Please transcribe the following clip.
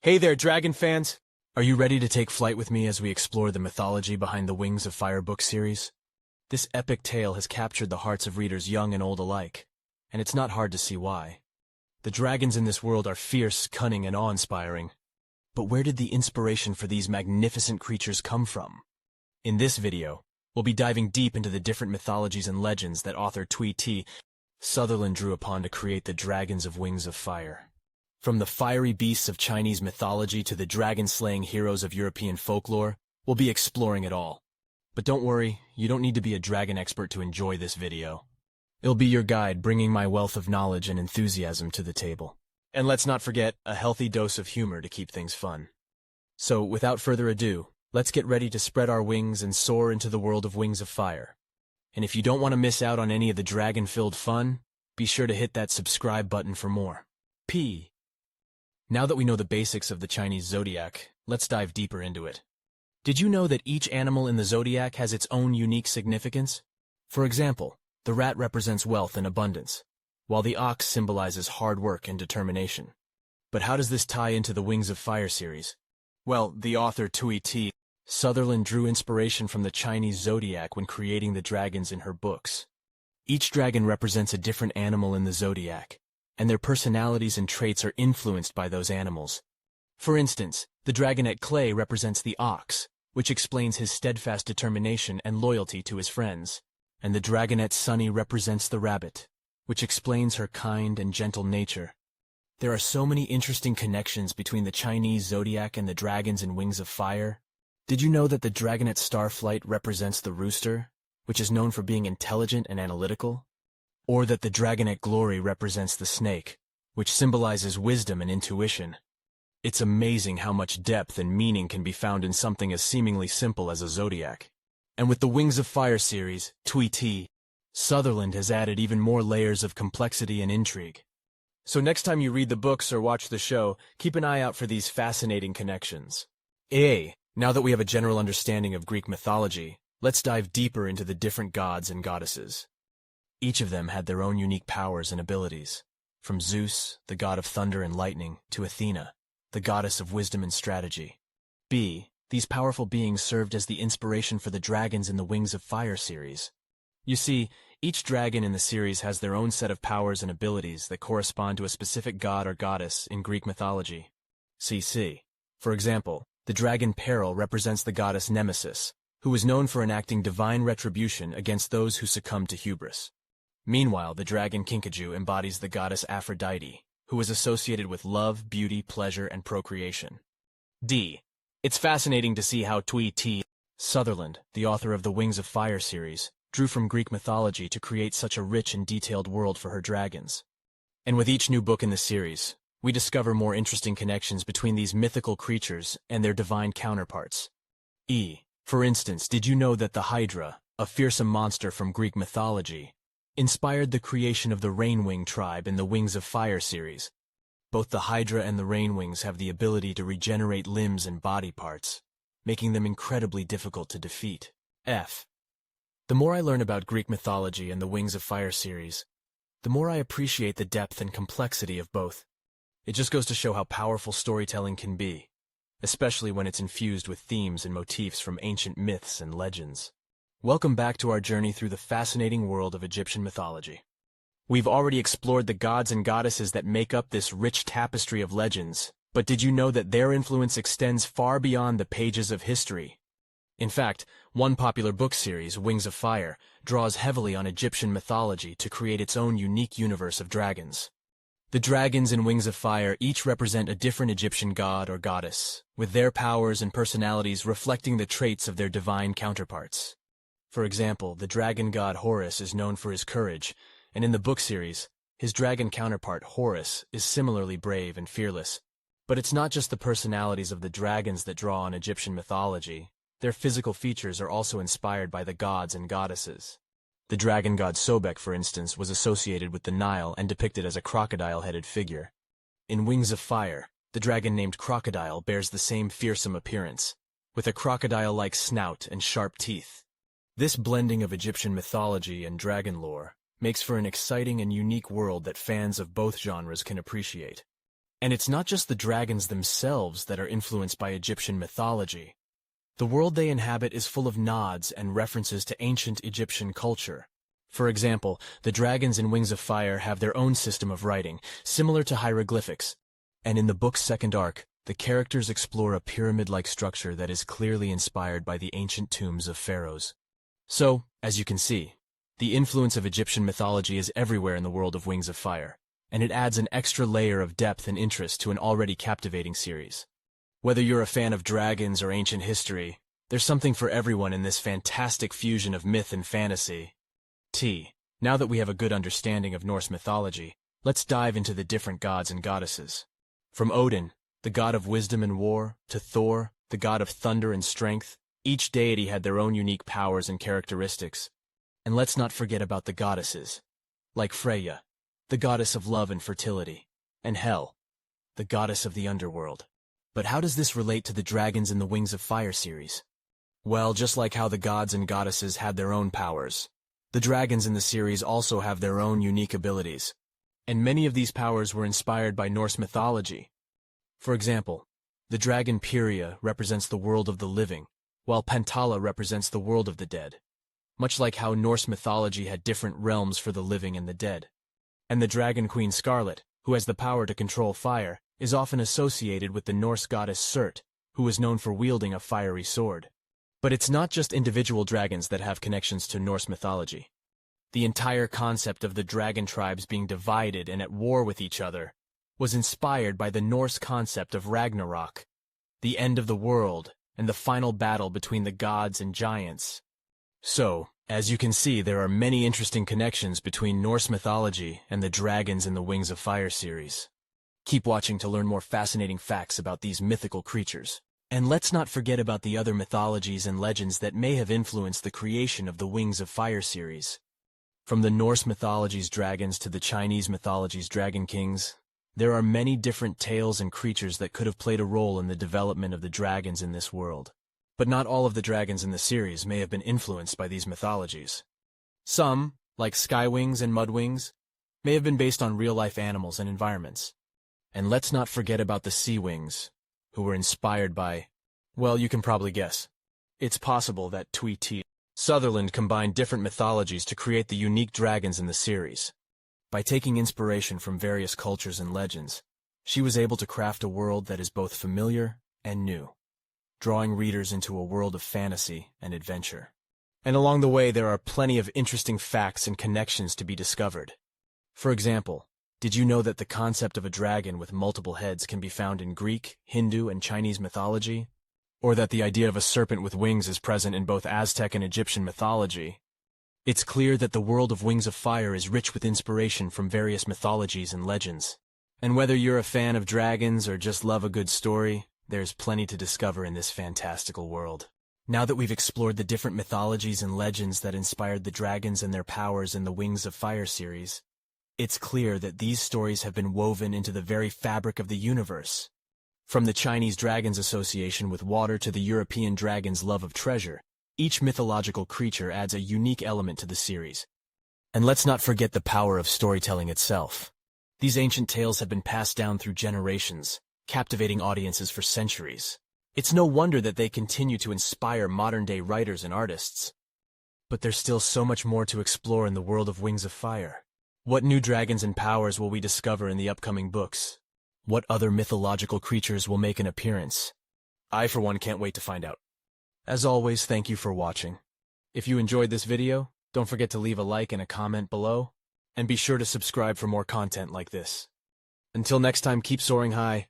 Hey there, Dragon fans! Are you ready to take flight with me as we explore the mythology behind the Wings of Fire book series? This epic tale has captured the hearts of readers young and old alike, and it's not hard to see why. The dragons in this world are fierce, cunning, and awe-inspiring. But where did the inspiration for these magnificent creatures come from? In this video, we'll be diving deep into the different mythologies and legends that author Tui T. Sutherland drew upon to create the dragons of Wings of Fire. From the fiery beasts of Chinese mythology to the dragon-slaying heroes of European folklore, we'll be exploring it all. But don't worry, you don't need to be a dragon expert to enjoy this video. It'll be your guide, bringing my wealth of knowledge and enthusiasm to the table. And let's not forget, a healthy dose of humor to keep things fun. So, without further ado, let's get ready to spread our wings and soar into the world of Wings of Fire. And if you don't want to miss out on any of the dragon-filled fun, be sure to hit that subscribe button for more. Now that we know the basics of the Chinese zodiac, let's dive deeper into it. Did you know that each animal in the zodiac has its own unique significance? For example, the rat represents wealth and abundance, while the ox symbolizes hard work and determination. But how does this tie into the Wings of Fire series? Well, the author Tui T. Sutherland drew inspiration from the Chinese zodiac when creating the dragons in her books. Each dragon represents a different animal in the zodiac, and their personalities and traits are influenced by those animals. For instance, the dragonette Clay represents the ox, which explains his steadfast determination and loyalty to his friends, and the dragonette Sunny represents the rabbit, which explains her kind and gentle nature. There are so many interesting connections between the Chinese zodiac and the dragons in Wings of Fire. Did you know that the dragonette Starflight represents the rooster, which is known for being intelligent and analytical? Or that the dragonette Glory represents the snake, which symbolizes wisdom and intuition. It's amazing how much depth and meaning can be found in something as seemingly simple as a zodiac. And with the Wings of Fire series, Tui T. Sutherland has added even more layers of complexity and intrigue. So next time you read the books or watch the show, keep an eye out for these fascinating connections. Now that we have a general understanding of Greek mythology, let's dive deeper into the different gods and goddesses. Each of them had their own unique powers and abilities, from Zeus, the god of thunder and lightning, to Athena, the goddess of wisdom and strategy. These powerful beings served as the inspiration for the dragons in the Wings of Fire series. You see, each dragon in the series has their own set of powers and abilities that correspond to a specific god or goddess in Greek mythology. For example, the dragon Peril represents the goddess Nemesis, who is known for enacting divine retribution against those who succumb to hubris. Meanwhile, the dragon Kinkajou embodies the goddess Aphrodite, who is associated with love, beauty, pleasure, and procreation. It's fascinating to see how Tui T. Sutherland, the author of the Wings of Fire series, drew from Greek mythology to create such a rich and detailed world for her dragons. And with each new book in the series, we discover more interesting connections between these mythical creatures and their divine counterparts. For instance, did you know that the Hydra, a fearsome monster from Greek mythology, inspired the creation of the Rainwing tribe in the Wings of Fire series? Both the Hydra and the Rainwings have the ability to regenerate limbs and body parts, making them incredibly difficult to defeat. The more I learn about Greek mythology and the Wings of Fire series, the more I appreciate the depth and complexity of both. It just goes to show how powerful storytelling can be, especially when it's infused with themes and motifs from ancient myths and legends. Welcome back to our journey through the fascinating world of Egyptian mythology. We've already explored the gods and goddesses that make up this rich tapestry of legends, but did you know that their influence extends far beyond the pages of history? In fact, one popular book series, Wings of Fire, draws heavily on Egyptian mythology to create its own unique universe of dragons. The dragons in Wings of Fire each represent a different Egyptian god or goddess, with their powers and personalities reflecting the traits of their divine counterparts. For example, the dragon god Horus is known for his courage, and in the book series, his dragon counterpart Horus is similarly brave and fearless. But it's not just the personalities of the dragons that draw on Egyptian mythology. Their physical features are also inspired by the gods and goddesses. The dragon god Sobek, for instance, was associated with the Nile and depicted as a crocodile-headed figure. In Wings of Fire, the dragon named Crocodile bears the same fearsome appearance, with a crocodile-like snout and sharp teeth. This blending of Egyptian mythology and dragon lore makes for an exciting and unique world that fans of both genres can appreciate. And it's not just the dragons themselves that are influenced by Egyptian mythology. The world they inhabit is full of nods and references to ancient Egyptian culture. For example, the dragons in Wings of Fire have their own system of writing, similar to hieroglyphics. And in the book's second arc, the characters explore a pyramid-like structure that is clearly inspired by the ancient tombs of pharaohs. So, as you can see, the influence of Egyptian mythology is everywhere in the world of Wings of Fire, and it adds an extra layer of depth and interest to an already captivating series. Whether you're a fan of dragons or ancient history, there's something for everyone in this fantastic fusion of myth and fantasy. Now that we have a good understanding of Norse mythology, let's dive into the different gods and goddesses. From Odin, the god of wisdom and war, to Thor, the god of thunder and strength, each deity had their own unique powers and characteristics. And let's not forget about the goddesses, like Freya, the goddess of love and fertility, and Hel, the goddess of the underworld. But how does this relate to the dragons in the Wings of Fire series? Well, just like how the gods and goddesses had their own powers, the dragons in the series also have their own unique abilities. And many of these powers were inspired by Norse mythology. For example, the dragon Pyria represents the world of the living, while Pantala represents the world of the dead, much like how Norse mythology had different realms for the living and the dead. And the dragon queen Scarlet, who has the power to control fire, is often associated with the Norse goddess Surt, who is known for wielding a fiery sword. But it's not just individual dragons that have connections to Norse mythology. The entire concept of the dragon tribes being divided and at war with each other was inspired by the Norse concept of Ragnarok, the end of the world, and the final battle between the gods and giants. So, as you can see, there are many interesting connections between Norse mythology and the dragons in the Wings of Fire series. Keep watching to learn more fascinating facts about these mythical creatures. And let's not forget about the other mythologies and legends that may have influenced the creation of the Wings of Fire series. From the Norse mythology's dragons to the Chinese mythology's dragon kings, there are many different tales and creatures that could have played a role in the development of the dragons in this world. But not all of the dragons in the series may have been influenced by these mythologies. Some, like Skywings and Mudwings, may have been based on real-life animals and environments. And let's not forget about the Sea Wings, who were inspired by, well, you can probably guess. It's possible that Tui T. Sutherland combined different mythologies to create the unique dragons in the series. By taking inspiration from various cultures and legends, she was able to craft a world that is both familiar and new, drawing readers into a world of fantasy and adventure. And along the way, there are plenty of interesting facts and connections to be discovered. For example, did you know that the concept of a dragon with multiple heads can be found in Greek, Hindu, and Chinese mythology? Or that the idea of a serpent with wings is present in both Aztec and Egyptian mythology? It's clear that the world of Wings of Fire is rich with inspiration from various mythologies and legends. And whether you're a fan of dragons or just love a good story, there's plenty to discover in this fantastical world. Now that we've explored the different mythologies and legends that inspired the dragons and their powers in the Wings of Fire series, it's clear that these stories have been woven into the very fabric of the universe. From the Chinese Dragons Association with water to the European dragon's love of treasure, each mythological creature adds a unique element to the series. And let's not forget the power of storytelling itself. These ancient tales have been passed down through generations, captivating audiences for centuries. It's no wonder that they continue to inspire modern-day writers and artists. But there's still so much more to explore in the world of Wings of Fire. What new dragons and powers will we discover in the upcoming books? What other mythological creatures will make an appearance? I, for one, can't wait to find out. As always, thank you for watching. If you enjoyed this video, don't forget to leave a like and a comment below, and be sure to subscribe for more content like this. Until next time, keep soaring high,